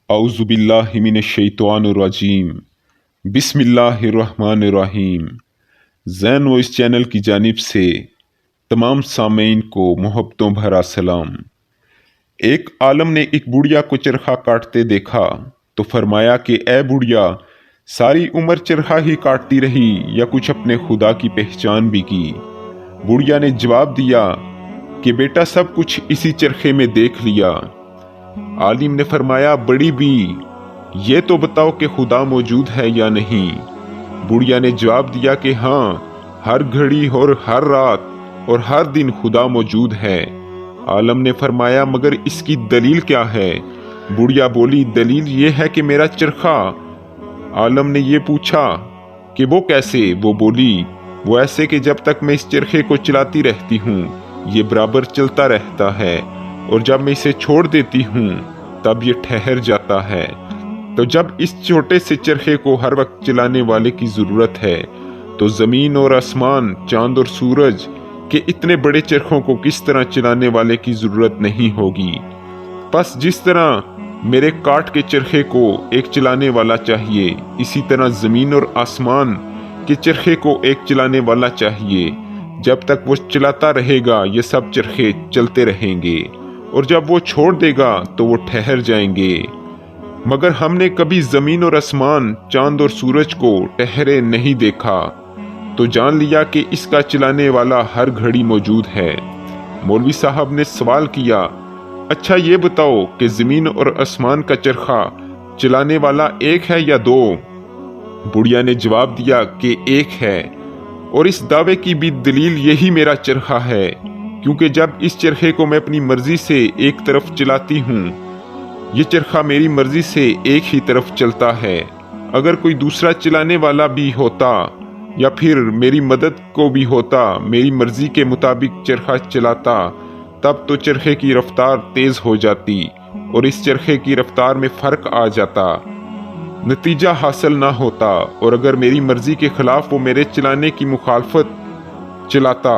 اعوذ باللہ من الشیطان الرجیم بسم اللہ الرحمن الرحیم۔ زین وائس چینل کی جانب سے تمام سامعین کو محبتوں بھرا سلام۔ ایک عالم نے ایک بڑھیا کو چرخا کاٹتے دیکھا تو فرمایا کہ اے بڑھیا، ساری عمر چرخا ہی کاٹتی رہی یا کچھ اپنے خدا کی پہچان بھی کی؟ بڑھیا نے جواب دیا کہ بیٹا سب کچھ اسی چرخے میں دیکھ لیا۔ عالم نے فرمایا بڑی بھی، یہ تو بتاؤ کہ خدا موجود ہے یا نہیں؟ بڑھیا نے جواب دیا کہ ہاں، ہر گھڑی اور ہر رات اور ہر دن خدا موجود ہے۔ عالم نے فرمایا مگر اس کی دلیل کیا ہے؟ بڑھیا بولی دلیل یہ ہے کہ میرا چرخا۔ عالم نے یہ پوچھا کہ وہ کیسے؟ وہ بولی وہ ایسے کہ جب تک میں اس چرخے کو چلاتی رہتی ہوں یہ برابر چلتا رہتا ہے، اور جب میں اسے چھوڑ دیتی ہوں تب یہ ٹھہر جاتا ہے۔ تو جب اس چھوٹے سے چرخے کو ہر وقت چلانے والے کی ضرورت ہے تو زمین اور آسمان، چاند اور سورج کے اتنے بڑے چرخوں کو کس طرح چلانے والے کی ضرورت نہیں ہوگی؟ پس جس طرح میرے کاٹ کے چرخے کو ایک چلانے والا چاہیے، اسی طرح زمین اور آسمان کے چرخے کو ایک چلانے والا چاہیے۔ جب تک وہ چلاتا رہے گا یہ سب چرخے چلتے رہیں گے، اور جب وہ چھوڑ دے گا تو وہ ٹھہر جائیں گے۔ مگر ہم نے کبھی زمین اور آسمان، چاند اور سورج کو ٹھہرے نہیں دیکھا، تو جان لیا کہ اس کا چلانے والا ہر گھڑی موجود ہے۔ مولوی صاحب نے سوال کیا، اچھا یہ بتاؤ کہ زمین اور آسمان کا چرخا چلانے والا ایک ہے یا دو؟ بڑھیا نے جواب دیا کہ ایک ہے، اور اس دعوے کی بھی دلیل یہی میرا چرخا ہے، کیونکہ جب اس چرخے کو میں اپنی مرضی سے ایک طرف چلاتی ہوں یہ چرخا میری مرضی سے ایک ہی طرف چلتا ہے۔ اگر کوئی دوسرا چلانے والا بھی ہوتا یا پھر میری مدد کو بھی ہوتا، میری مرضی کے مطابق چرخا چلاتا، تب تو چرخے کی رفتار تیز ہو جاتی اور اس چرخے کی رفتار میں فرق آ جاتا، نتیجہ حاصل نہ ہوتا، اور اگر میری مرضی کے خلاف وہ میرے چلانے کی مخالفت چلاتا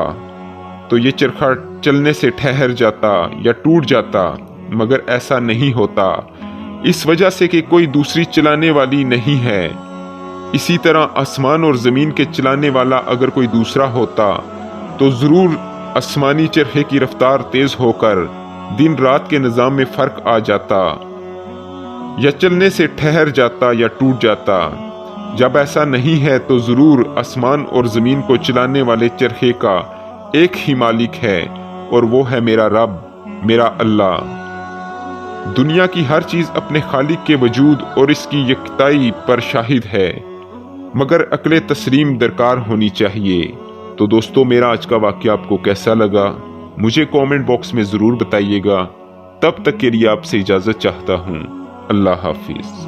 تو یہ چرخا چلنے سے ٹھہر جاتا یا ٹوٹ جاتا، مگر ایسا نہیں ہوتا، اس وجہ سے کہ کوئی دوسری چلانے والی نہیں ہے۔ اسی طرح آسمان اور زمین کے چلانے والا اگر کوئی دوسرا ہوتا تو ضرور آسمانی چرخے کی رفتار تیز ہو کر دن رات کے نظام میں فرق آ جاتا، یا چلنے سے ٹھہر جاتا یا ٹوٹ جاتا۔ جب ایسا نہیں ہے تو ضرور آسمان اور زمین کو چلانے والے چرخے کا ایک ہی مالک ہے، اور وہ ہے میرا رب، میرا اللہ۔ دنیا کی ہر چیز اپنے خالق کے وجود اور اس کی یکتائی پر شاہد ہے، مگر عقل تسلیم درکار ہونی چاہیے۔ تو دوستو، میرا آج کا واقعہ آپ کو کیسا لگا مجھے کومنٹ باکس میں ضرور بتائیے گا۔ تب تک کے لیے آپ سے اجازت چاہتا ہوں۔ اللہ حافظ۔